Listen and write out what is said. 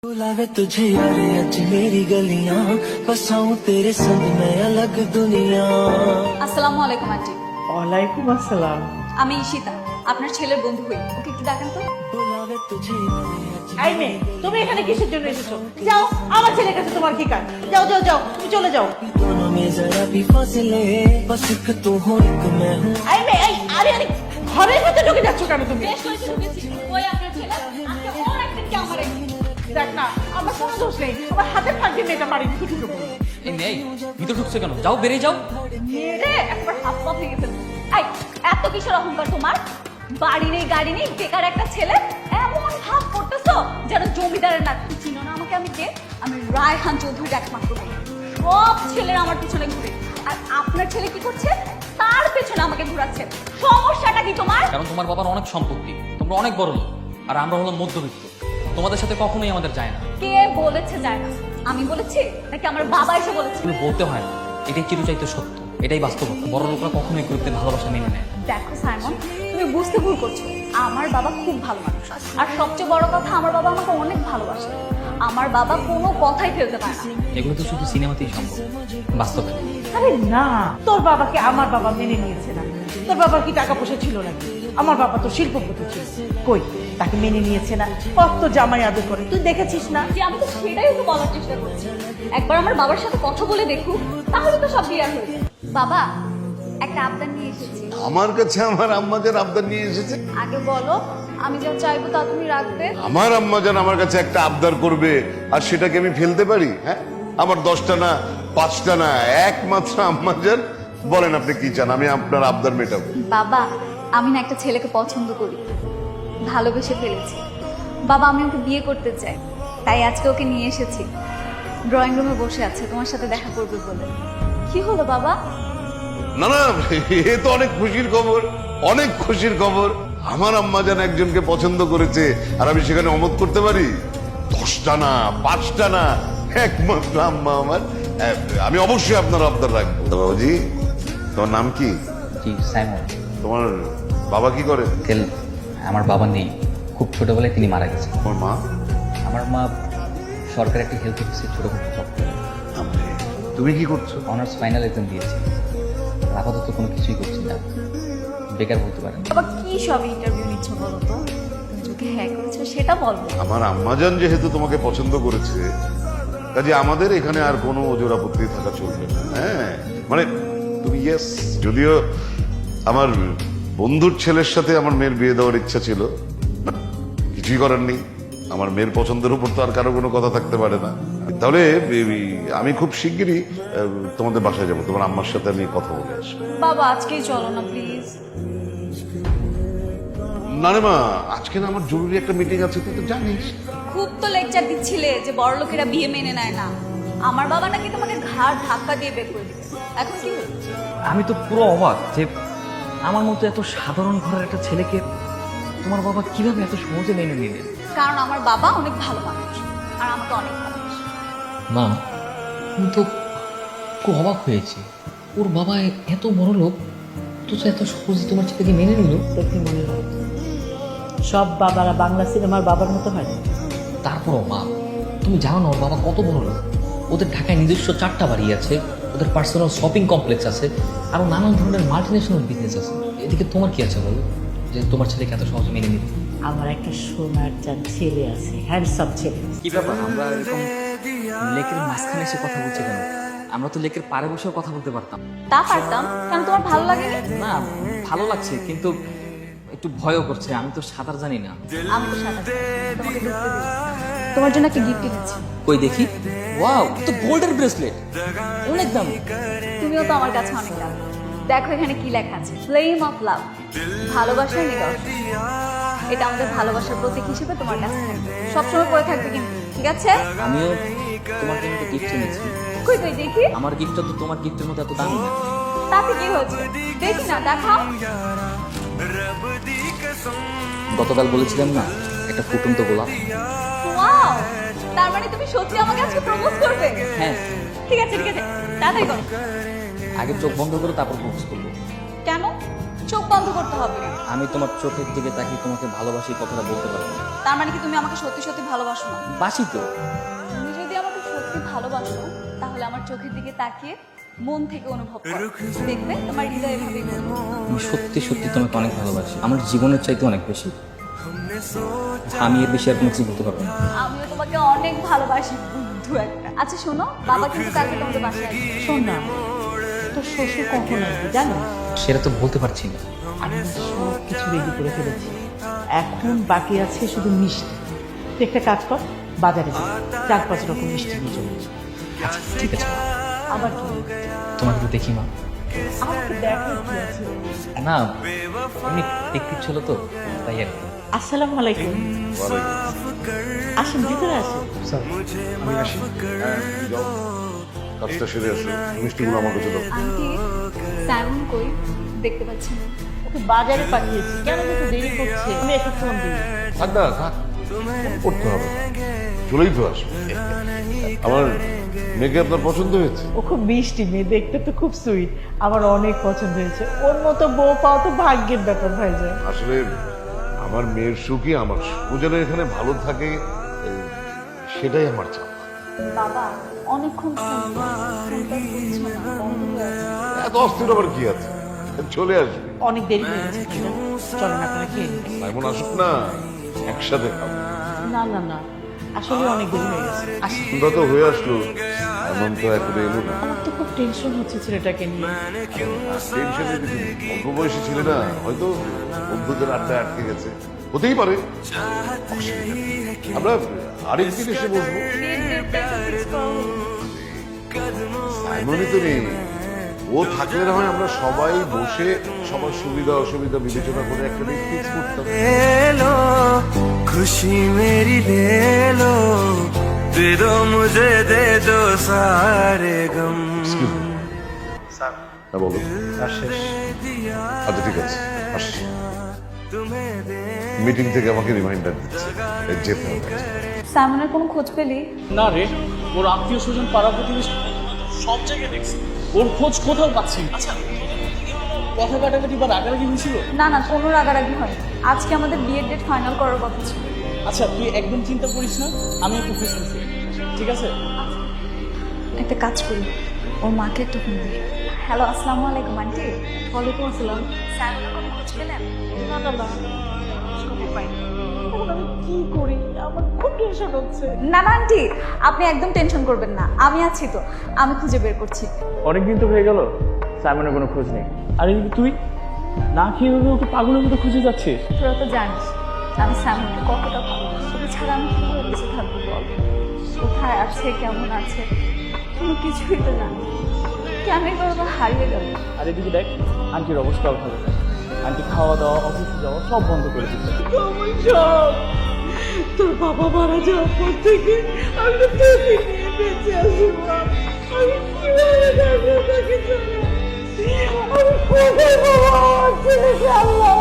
बुलावे तुझे यार आज मेरी गलियां बसाऊं तेरे संग मैं अलग दुनिया। আসসালামু আলাইকুম আন্টি। ওয়ালাইকুম আসসালাম। আমি ঈশিতা, আপনার ছেলের বন্ধু হই। ওকে একটু ডাকেন তো। बुलावे तुझे এই মেয়ে, তুমি এখানে কিসের জন্য এসেছো? যাও, আমার ছেলের কাছে তোমার কি কাজ? যাও যাও যাও, তুমি চলে যাও। दोनों में जरा भी फासले बस एक तू हो एक मैं हूँ। এই মেয়ে, এই আরে আরে, ঘরের ভিতরে ঢুকে যাচ্ছ কেন তুমি? বেশ করেছে ঢুকেছি। ওই আপনার ছেলে আজকে ওর একদিন কে আমার একদিন। দেখ না, আমার কোনো দোষ নেই, আমার হাতের ফাঁকে মেয়েটা বাড়ি ঢুকে ঢুকে পড়লো। এই মেয়ে ভিতর ঢুকছে কেন? যাও, বেরিয়ে যাও। মেরে একবার হাত পা ভেঙে ফেলবো। এই এত কিসের অহংকার তোমার? বাড়ি নেই গাড়ি নেই, বেকার একটা ছেলে, এমন ভাব করতেছো যেন জমিদারের না। তুমি চিনো না আমাকে? আমি কে? আমি রায়হান চৌধুরীর একমাত্র বোন। সব ছেলেরা আমার পিছনে ঘুরে, আর আপনার ছেলে কি করছে? তার পেছনে আমাকে ঘোরাচ্ছে। সমস্যাটা কি তোমার? কারণ তোমার বাবার অনেক সম্পত্তি, তোমরা অনেক বড় লোক, আর আমরা হলাম মধ্যবিত্ত। তোমাদের সাথে কখনোই আমাদের যায় না। কে বলেছে যায় না? আমি বলেছি নাকি আমার বাবা এসে বলেছে? তুমি বলতে হয় না, এটাই চিরচাইতে সত্য, এটাই বাস্তবতা। বড় লোকরা কখনোই গরিবদের ভালোবাসা মেনে নেয় না। দেখো সাইমন, তুমি বুঝতে ভুল করছো। আমার বাবা খুব ভালো মানুষ, আর সবচেয়ে বড় কথা আমার বাবা আমাকে অনেক ভালোবাসে। আমার বাবা কোনো কথাই ফেলতে পারে না। এগুলো তো শুধু সিনেমাতেই সম্ভব, বাস্তবে না। আরে না, তোর বাবাকে আমার বাবা মেনে নিয়েছে না। তোর বাবার কি টাকা পয়সা ছিল নাকি? আমার বাবা তো শিল্পপতি ছিল, কই তাকে মেনে নিয়েছে না? কত জামাই আদর করে, তুই দেখেছিস না? যে আমি তো সেটাই তো বলার চেষ্টা করছি। একবার আমার বাবার সাথে কথা বলে দেখুক, তাহলে তো সব ক্লিয়ার হয়ে যাবে। বাবা, একটা আবদার নিয়ে এসেছি। আমার কাছে আমার আম্মাজান আবদার নিয়ে এসেছে। আগে বলো, আমি যা চাইবো তা তুমি রাখবে। আমার আম্মাজান আমার কাছে একটা আবদার করবে, আর সেটাকে আমি ফেলতে পারি? হ্যাঁ, আমার 10টা না 5টা না, একমাত্র আম্মাজান। বলেন আপনি কি চান, আমি আপনার আবদার মেটাবো। বাবা, আমি না একটা ছেলেকে পছন্দ করি, ভালোবেসে ফেলেছি। বাবা, আমি ওকে বিয়ে করতে চাই, তাই আজকে ওকে নিয়ে এসেছি। ড্রয়িং রুমে বসে আছে তোমার সাথে দেখা করবে বলে। কি হলো বাবা? না না, এ তো অনেক খুশির খবর, অনেক খুশির খবর। আমার আম্মাজান একজনকে পছন্দ করেছে, আর আমি সেখানে অমত করতে পারি? 10টা না 5টা না, একমাত্র আম্মা আমার। আমি অবশ্যই আপনার আবদার রাখবো। তো বাবুজি, তোমার নাম কি? জি, সাইমন। তোমার বাবা কি করে? আমার বাবা নেই, খুব ছোটবেলায় তিনি মারা গেছেন। তোমার মা? আমার মা সরকারি একটি হেলথ অফিসে ছোটখাটো জব করে। তুমি কি করছো? অনার্স ফাইনাল এক্সাম দিয়েছি, আপাতত কোনো কিছুই করছি না, বেকার বলতে পারেন। বাবা, কি সব ইন্টারভিউ নিচ্ছ বলো তো? তুমি যোগে হ্যাঁ করেছো সেটা বলো। আমার আম্মাজান যেহেতু তোমাকে পছন্দ করেছে, কাজে আমাদের এখানে আর কোনো ওজোর আপত্তি থাকা চলবে না। হ্যাঁ, মানে তুমি ইয়েস। যদিও আমার বন্ধুর ছেলের সাথে আমার মেয়ের বিয়ে দেওয়ার ইচ্ছা ছিল, but কিছুই করার নেই। আমার মেয়ের পছন্দের উপর তো আর কারো কোনো কথা থাকতে পারে না। তাহলে আমি খুব শিগগিরই তোমাদের বাসায় যাবো, তোমার আম্মার সাথে আমি কথা বলে আসবো। বাবা, আজকেই চলো না প্লিজ। না রে মা, আজকে না আমার জরুরি একটা মিটিং আছে, তুই তো জানিস। খুব তো লেকচার দিচ্ছিলে যে বড় লোকেরা বিয়ে মেনে নেয় না। আমার বাবা নাকি তোমাকে ঘাড় ধাক্কা দিয়ে বের করে দিবে। এখন কি হলো? আমি তো পুরো অবাক যে আমার মতো এত সাধারণ ঘরের একটা ছেলেকে তোমার বাবা কিভাবে এত সহজে মেনে নিলেন। কারণ আমার বাবা অনেক ভালো মানুষ, আর আমাকে অনেক ভালোবাসে। মা, আমি তো খুব অবাক হয়েছি, ওর বাবা এত বড় লোক, অথচ এত সহজে তোমার ছেলেকে মেনে নিল। তোকে মনে হয় সব বাবারা বাংলা সিনেমার বাবার মতো হয় না। তারপরও মা, তুমি জানো না ওর বাবা কত বড় লোক? ওদের ঢাকায় নিজস্ব 4টা বাড়ি আছে, ওদের পার্সোনাল শপিং কমপ্লেক্স আছে, আরো নানান ধরনের মাল্টিনেশনাল বিজনেস আছে। এদিকে তোমার কি আছে বলো, যে তোমার ছেলেকে এত সহজে মেনে নিতে? আমার একটা সোনার চাঁদ ছেলে আছে, হ্যান্ডসাম ছেলে। কি ব্যাপার, আমরা এরকম লেকের মাঝখানে এসে কথা বলছি কেন? আমরা তো লেকের পাড়ে বসেও কথা বলতে পারতাম। তা পারতাম, কারণ তোমার ভালো লাগেনি। না, ভালো লাগছে, কিন্তু একটু ভয়ও করছে। আমি তো সাঁতার জানি না। আমি তো সাথে তোমাকে ঢুকতে দিই। তোমার জন্য একটা গিফট এনেছি। কই দেখি। ওয়াও, তো গোল্ডের ব্রেসলেট, অনেক দাম। তুমিও তো আমার কাছে অনেক দাম। দেখো এখানে কি লেখা আছে, ফ্লেম অফ লাভ, ভালোবাসার নিদর্শন। এটা আমাদের ভালোবাসার প্রতীক হিসেবে তোমার কাছে থাকবে, সবসময় পরে থাকবে কিন্তু, ঠিক আছে? আমিও তোমার জন্য একটা গিফট এনেছি। কই কই দেখি। আমার গিফটটা তো তোমার গিফটের মতো এত দামি না। তাতে কি হয়েছে? দেখি না, দেখাও। গতকাল বলেছিলাম না, একটা ফুটন্ত গোলাপ। ওয়াও, তার মানে তুমি সত্যি আমাকে আজকে প্রপোজ করবে? হ্যাঁ, ঠিক আছে ঠিক আছে, তাড়াতাড়ি করো। আগে চোখ বন্ধ করো, তারপর প্রপোজ করবো। কেন? চোখ বন্ধ করতে হবে। আমি তোমার চোখের দিকে তাকিয়ে তোমাকে ভালোবাসি কথাটা বলতে পারবো না। তার মানে কি তুমি আমাকে সত্যি সত্যি ভালোবাসো না? বাসি তো। তুমি যদি আমাকে সত্যি ভালোবাসো তাহলে আমার চোখের দিকে তাকিয়ে মন থেকে অনুভব করো, দেখবে তোমার হৃদয় এভাবেই বলবে। আমি সত্যি সত্যি তোমাকে অনেক ভালোবাসি, আমার জীবনের চাইতে অনেক বেশি। আমি এর বেশি আর কোনো কিছু বলতে পারবো না। আমিও তোমাকে অনেক ভালোবাসি বুদ্ধু একটা। আচ্ছা শোনো, বাবা কিন্তু কালকে তোমাদের বাসায় আসবে। শোন না, তোর শ্বশুর কখন আসবে জানো? সেটা তো বলতে পারছি না। আমি সব কিছু রেডি করে ফেলেছি, এখন বাকি আছে শুধু মিষ্টি। তুই একটা কাজ কর, বাজারে যা, 4-5 রকম মিষ্টি নিয়ে চলে আয়। আচ্ছা ঠিক আছে। আবার কি? তোমাকে তো দেখি মা। আমাকে দেখার কি আছে? না এমনি দেখতে ছিল তো তাই আর কি। আসসালামু আলাইকুম। আসুন, ভিতরে আসুন। আমি আসি। হ্যাঁ, যাও। কাজটা সেরে আসো, মিষ্টিগুলো আমার কাছে দাও। আন্টি সাইমন কই? দেখতে পাচ্ছি না। ওকে বাজারে পাঠিয়েছি, কেন এত দেরি করছে? আমি একটু ফোন দিই। থাক না, থাক। করতে হবে, চলেই তো আসবে। আমার মেয়েকে আপনার পছন্দ হয়েছে? ও খুব মিষ্টি মেয়ে, দেখতে তো খুব সুইট, আমার অনেক পছন্দ হয়েছে। ওর মতো বউ পাওয়া তো ভাগ্যের ব্যাপার হয়ে যায়। আসলে আমার মেয়ের সুখই আমার সুখ। ও যেন এখানে ভালো থাকে, সেটাই আমার চাপ। বাবা অনেকক্ষণ ফোনটা করছো না, বন্ধ হয়ে আছে। এত অস্থির আবার কি আছে, চলে আসবে। অনেক দেরি হয়ে গেছে, চলেন আপনারা খেয়ে নিন। এমন আসুক না, একসাথে খাবো। না না না, আসলে অনেক দেরি হয়ে গেছে। আসি। সন্ধ্যা তো হয়ে আসলো, এমন তো এখনো এলো না। আমার তো খুব টেনশন হচ্ছে ছেলেটাকে নিয়ে। টেনশনের কিছু নেই। অল্প বয়সী ছিল না, হয়তো বন্ধুদের আড্ডায় আটকে গেছে, হতেই পারে। অসুবিধা নেই। আমরা আরেকদিন এসে বসবো। সাইমনই তো নেই, ও থাকলে না হয় আমরা সবাই বসে সবার সুবিধা অসুবিধা বিবেচনা করে একটা দিন ফিক্স করতাম। ले लो खुशी मेरी ले लो दे दो मुझे दे दो सारे गम হ্যাঁ বলো। আচ্ছা ঠিক আছে, আসছি। মিটিং থেকে আমাকে রিমাইন্ডার দিচ্ছে, যেতে হবে। সাইমনের কোনো খোঁজ পেলি? না রে, ওর আত্মীয় স্বজন পাড়া প্রতিবেশী সব জায়গায় দেখছি, ওর খোঁজ কোথাও পাচ্ছি না। আচ্ছা কথা কাটাকাটি বা রাগারাগি হয়েছিল? না না, কোনো রাগারাগি হয়নি। আজকে আমাদের বিয়ের ডেট ফাইনাল করার কথা ছিল। আচ্ছা তুই একদম চিন্তা করিস না, আমি একটু খুঁজতেছি, ঠিক আছে? একটা কাজ করি, ওর মাকে একটু ফোন দিই। হ্যালো, আসসালামু আলাইকুম আন্টি। ওয়ালাইকুম আসসালাম। সাইমনের কোনো খোঁজ পেলেন? না না না, খবর পাইনি। এখন আমি কি করি, আমার খুব টেনশন হচ্ছে। না না আন্টি, আপনি একদম টেনশন করবেন না, আমি আছি তো, আমি খুঁজে বের করছি। অনেকদিন তো হয়ে গেল, সাইমনের কোনো খোঁজ নেই। আর এদিকে তুই না খেয়ে ওকে পাগলের মতো খুঁজে যাচ্ছিস। তোরা তো জানিস আমি সাইমনকে কতটা ভালোবাসি, ওকে ছাড়া আমি কিভাবে বেঁচে থাকবো বল? কোথায় আছে, কেমন আছে, কোনো কিছুই তো জানি। কেন এবার ওরা হারিয়ে গেল? আর এদিকে দেখ আন্টির অবস্থা ভালো, আন্টি খাওয়া দাওয়া অফিসে যাওয়া সব বন্ধ করে দিচ্ছে। আমার সব, তোর বাবা মারা যাওয়ার পর থেকে আমি তো তোকে নিয়ে বেঁচে আছি মা। আমি কিভাবে থাকবো তাকে ছাড়া? আমি কোথায় বাবা আমার ছেলেকে আল্লাহ